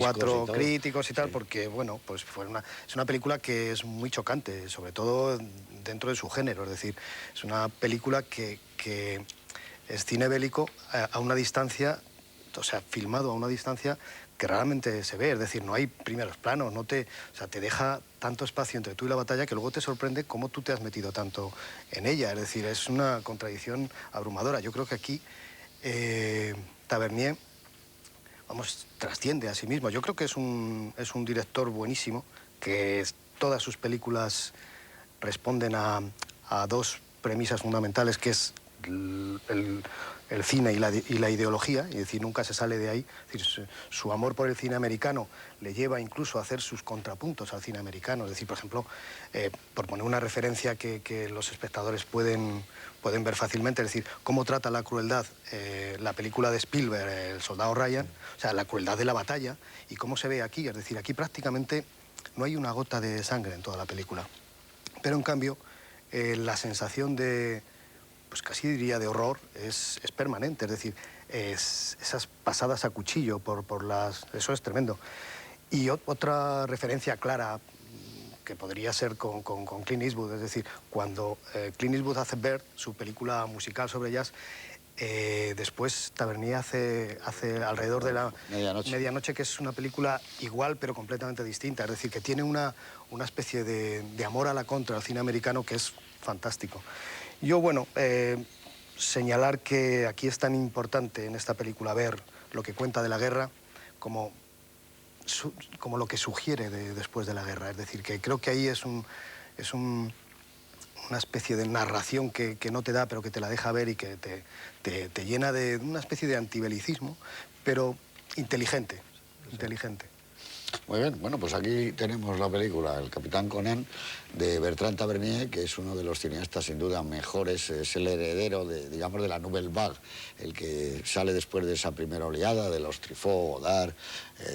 4 críticos y tal, porque, bueno, pues es una película que es muy chocante, sobre todo dentro de su género. Es decir, es una película que es cine bélico a una distancia, o sea, filmado a una distancia que raramente se ve. Es decir, no hay primeros planos, o sea, te deja tanto espacio entre tú y la batalla que luego te sorprende cómo tú te has metido tanto en ella. Es decir, es una contradicción abrumadora. Yo creo que aquí Tavernier, vamos, trasciende a sí mismo. Yo creo que es un director buenísimo, que todas sus películas responden a dos premisas fundamentales, que es el cine y la ideología, y es decir, nunca se sale de ahí. Es decir, su amor por el cine americano le lleva incluso a hacer sus contrapuntos al cine americano. Es decir, por ejemplo, por poner una referencia que los espectadores pueden ver fácilmente, es decir, cómo trata la crueldad la película de Spielberg, El soldado Ryan, o sea, la crueldad de la batalla, y cómo se ve aquí. Es decir, aquí prácticamente no hay una gota de sangre en toda la película. Pero en cambio, la sensación de, pues casi diría de horror, es permanente. Es decir, esas pasadas a cuchillo por las... Eso es tremendo. Y otra referencia clara que podría ser con Clint Eastwood, es decir, cuando Clint Eastwood hace Bird, su película musical sobre jazz, después Tavernier hace alrededor de la medianoche, que es una película igual pero completamente distinta. Es decir, que tiene una especie de amor a la contra al cine americano que es fantástico. Yo, bueno, señalar que aquí es tan importante en esta película ver lo que cuenta de la guerra como lo que sugiere después de la guerra. Es decir, que creo que ahí es una especie de narración que no te da, pero que te la deja ver y que te llena de una especie de antibelicismo, pero inteligente, inteligente. Muy bien, bueno, pues aquí tenemos la película El Capitán Conan, de Bertrand Tavernier, que es uno de los cineastas sin duda mejores, es el heredero digamos, de la Nouvelle Vague, el que sale después de esa primera oleada de los Truffaut, Godard,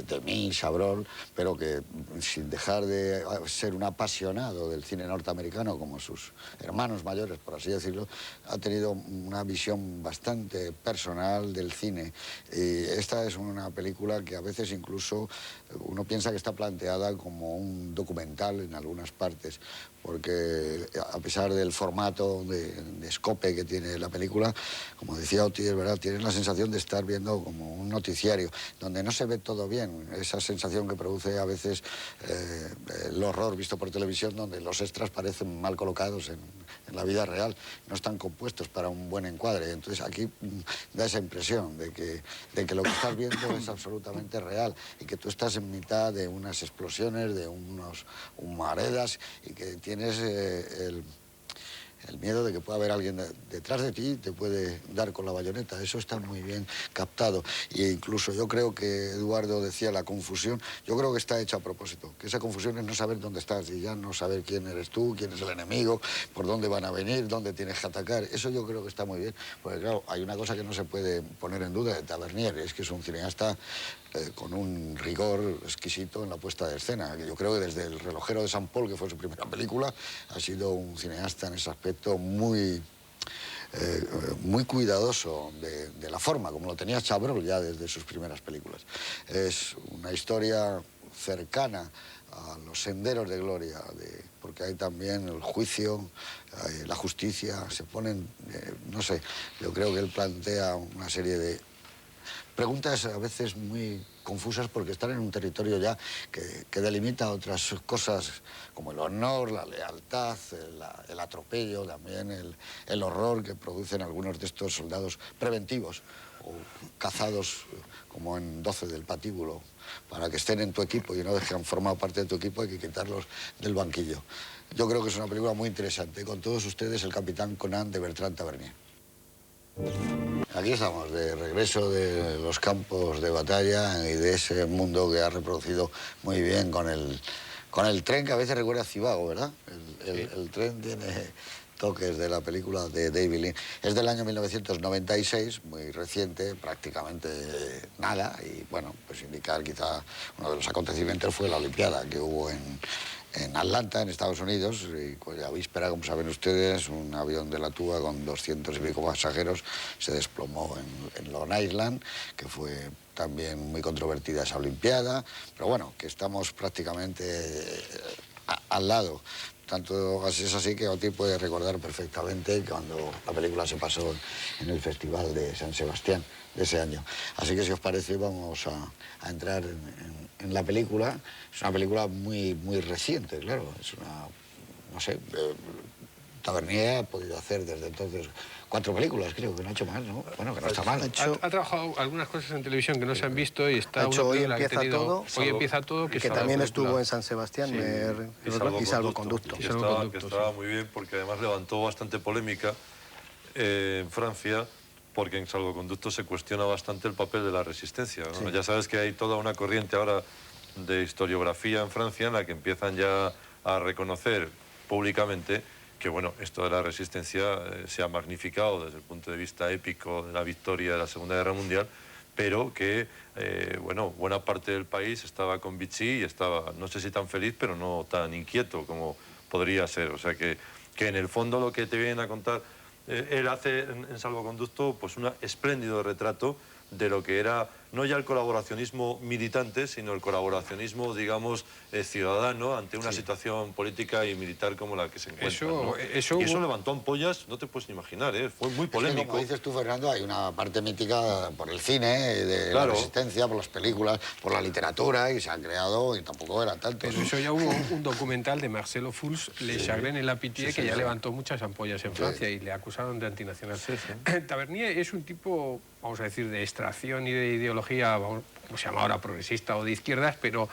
Demy, Chabrol, pero que sin dejar de ser un apasionado del cine norteamericano, como sus hermanos mayores, por así decirlo, ha tenido una visión bastante personal del cine. Y esta es una película que a veces incluso uno piensa que está planteada como un documental en algunas partes, porque a pesar del formato de escope que tiene la película, como decía Oti, es verdad, tienes la sensación de estar viendo como un noticiario, donde no se ve todo bien, esa sensación que produce a veces el horror visto por televisión, donde los extras parecen mal colocados en la vida real, no están compuestos para un buen encuadre. Entonces aquí da esa impresión de que lo que estás viendo es absolutamente real y que tú estás en mitad de unas explosiones, de unos humaredas, y que tienes el miedo de que pueda haber alguien detrás de ti y te puede dar con la bayoneta. Eso está muy bien captado. E incluso yo creo que Eduardo decía la confusión, yo creo que está hecha a propósito, que esa confusión es no saber dónde estás y ya no saber quién eres tú, quién es el enemigo, por dónde van a venir, dónde tienes que atacar. Eso yo creo que está muy bien, porque claro, hay una cosa que no se puede poner en duda de Tavernier, es que es un cineasta con un rigor exquisito en la puesta de escena. Yo creo que desde El relojero de San Paul, que fue su primera película, ha sido un cineasta en ese aspecto muy cuidadoso de la forma, como lo tenía Chabrol ya desde sus primeras películas. Es una historia cercana a los senderos de gloria, porque hay también el juicio, la justicia, se ponen, no sé, yo creo que él plantea una serie de preguntas a veces muy confusas porque están en un territorio ya que delimita otras cosas como el honor, la lealtad, el atropello, también el horror que producen algunos de estos soldados preventivos o cazados como en 12 del patíbulo. Para que estén en tu equipo y no dejen formar parte de tu equipo hay que quitarlos del banquillo. Yo creo que es una película muy interesante. Con todos ustedes, El Capitán Conan, de Bertrand Tavernier. Aquí estamos, de regreso de los campos de batalla y de ese mundo que ha reproducido muy bien con el tren, que a veces recuerda a Civago, ¿verdad? El tren tiene toques de la película de David Lean. Es del año 1996, muy reciente, prácticamente nada, y bueno, pues indicar quizá uno de los acontecimientos fue la Olimpiada que hubo en en Atlanta, en Estados Unidos, y cuya víspera, como saben ustedes, un avión de la TUA con 200 y pico pasajeros se desplomó en Long Island, que fue también muy controvertida esa Olimpiada, pero bueno, que estamos prácticamente al lado. Tanto es así que Oti puede recordar perfectamente cuando la película se pasó en el Festival de San Sebastián de ese año. Así que si os parece vamos a entrar en la película. Es una película muy reciente, claro. Es una, no sé, Tavernier ha podido hacer desde entonces 4 películas, creo que no ha hecho más, ¿no? Bueno, que no está mal. Ha trabajado algunas cosas en televisión que no se han visto y está Ha hecho una Hoy película que ha empieza tenido... todo, Hoy empieza todo, que también estuvo en San Sebastián, y Salvoconducto. Que estaba muy bien porque además levantó bastante polémica en Francia, porque en Salvoconducto se cuestiona bastante el papel de la resistencia, ¿no? Ya sabes que hay toda una corriente ahora de historiografía en Francia en la que empiezan ya a reconocer públicamente que, bueno, esto de la resistencia se ha magnificado desde el punto de vista épico de la victoria de la Segunda Guerra Mundial, pero que, bueno, buena parte del país estaba con Vichy y estaba, no sé si tan feliz, pero no tan inquieto como podría ser. O sea que en el fondo lo que te vienen a contar, él hace en Salvoconducto pues un espléndido retrato de lo que era no ya el colaboracionismo militante, sino el colaboracionismo, digamos, ciudadano ante una situación política y militar como la que se encuentra, ¿no? Y eso levantó ampollas, no te puedes ni imaginar, ¿eh? Fue muy polémico. Es que, como dices tú, Fernando, hay una parte mítica por el cine, de la resistencia, por las películas, por la literatura, y se han creado, y tampoco eran tantos. Pero eso ya hubo un documental de Marcelo Fouls, Le Chagrin et la Pitié, que ya levantó muchas ampollas en Francia y le acusaron de antinacional. Tavernier es un tipo, vamos a decir, de extracción y de ideología, como se llama ahora, progresista o de izquierdas, pero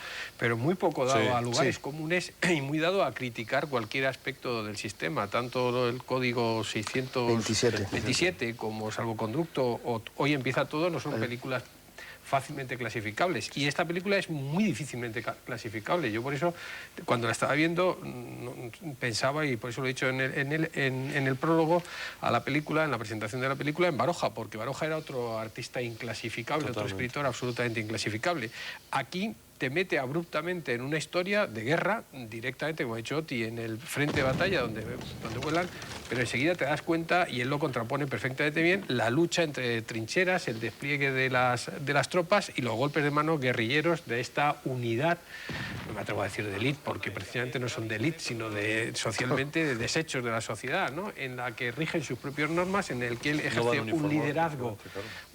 muy poco dado a lugares comunes y muy dado a criticar cualquier aspecto del sistema, tanto el Código 627 como Salvoconducto o Hoy empieza todo, no son películas fácilmente clasificables, y esta película es muy difícilmente clasificable. Yo por eso, cuando la estaba viendo, pensaba, y por eso lo he dicho en el prólogo a la película, en la presentación de la película, en Baroja, porque Baroja era otro artista inclasificable, otro escritor absolutamente inclasificable. Aquí te mete abruptamente en una historia de guerra, directamente, como ha dicho Oti, en el frente de batalla donde vuelan, pero enseguida te das cuenta, y él lo contrapone perfectamente bien, la lucha entre trincheras, el despliegue de las tropas y los golpes de mano guerrilleros de esta unidad, no me atrevo a decir de élite, porque precisamente no son de élite, sino socialmente de desechos de la sociedad, ¿no? En la que rigen sus propias normas, en el que él ejerce un liderazgo,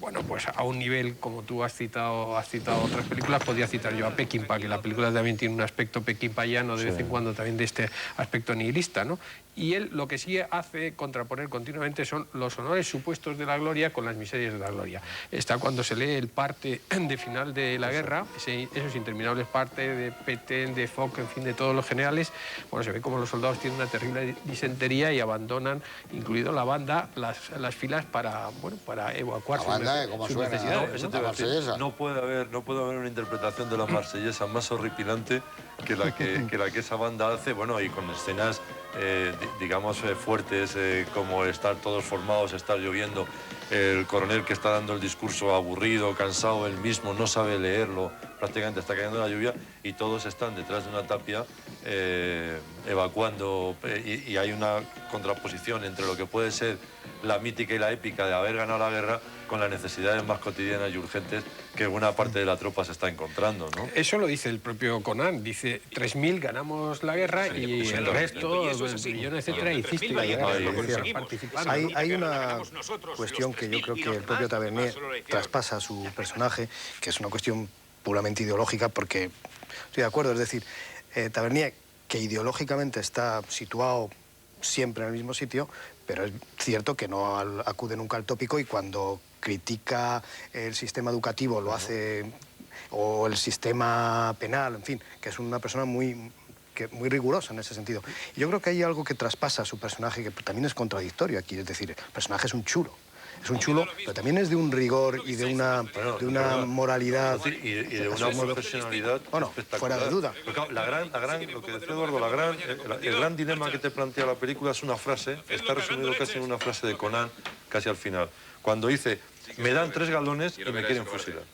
bueno, pues a un nivel, como tú has citado otras películas, podría citar yo a Peckinpah, que la película también tiene un aspecto peckinpahhiano de vez en cuando, también de este aspecto nihilista, ¿no? Y él lo que sí hace contraponer continuamente son los honores supuestos de la gloria con las miserias de la gloria. Está cuando se lee el parte de final de la guerra, esos interminables partes de Pétain, de Foch, en fin, de todos los generales. Bueno, se ve como los soldados tienen una terrible disentería y abandonan, incluido la banda, las filas para evacuar sus necesidades. No puede haber una interpretación de la marsellesa más horripilante que la que esa banda hace, bueno, y con escenas digamos fuertes, como estar todos formados, estar lloviendo, el coronel que está dando el discurso aburrido, cansado, él mismo no sabe leerlo, prácticamente está cayendo la lluvia y todos están detrás de una tapia evacuando, y hay una contraposición entre lo que puede ser la mítica y la épica de haber ganado la guerra con las necesidades más cotidianas y urgentes que buena parte de la tropa se está encontrando, ¿no? Eso lo dice el propio Conan, dice 3.000 ganamos la guerra y el resto, el billón, etcétera, hiciste la guerra. Hay una cuestión que yo creo que el propio Tavernier traspasa a su personaje, que es una cuestión puramente ideológica, porque estoy de acuerdo, es decir, Tavernier, que ideológicamente está situado siempre en el mismo sitio, pero es cierto que no acude nunca al tópico, y cuando critica el sistema educativo lo hace, o el sistema penal, en fin, que es una persona muy rigurosa en ese sentido. Y yo creo que hay algo que traspasa a su personaje que también es contradictorio aquí, es decir, el personaje es un chulo. Es un chulo, pero también es de un rigor y de una moralidad y de una profesionalidad espectacular. Fuera de duda. Claro, lo que decía Eduardo, el gran dilema que te plantea la película es una frase, está resumido casi en una frase de Conan, casi al final, cuando dice, me dan 3 galones y me quieren fusilar.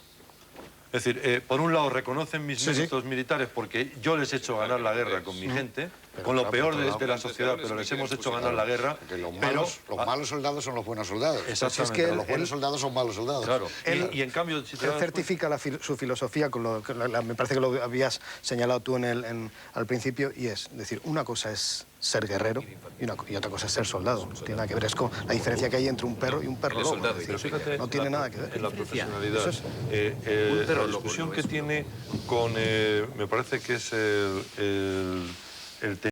Es decir, por un lado reconocen mis Sí, sí. méritos militares porque yo les he hecho ganar la guerra con mi gente, con lo peor de la sociedad, pero les hemos hecho ganar la guerra. Porque los pero malos soldados son los buenos soldados. Exactamente. que Pero los buenos él- soldados son malos soldados. Claro. Él- Y en cambio, si te Él das certifica su filosofía, con me parece que lo habías señalado tú al principio, y es decir, una cosa es ser guerrero y otra cosa es ser soldado. No tiene nada que ver, es como la diferencia que hay entre un perro y un perro lobo. Es decir, fíjate, no tiene nada que ver. en la profesionalidad. Eso La discusión que tiene con, me parece que es el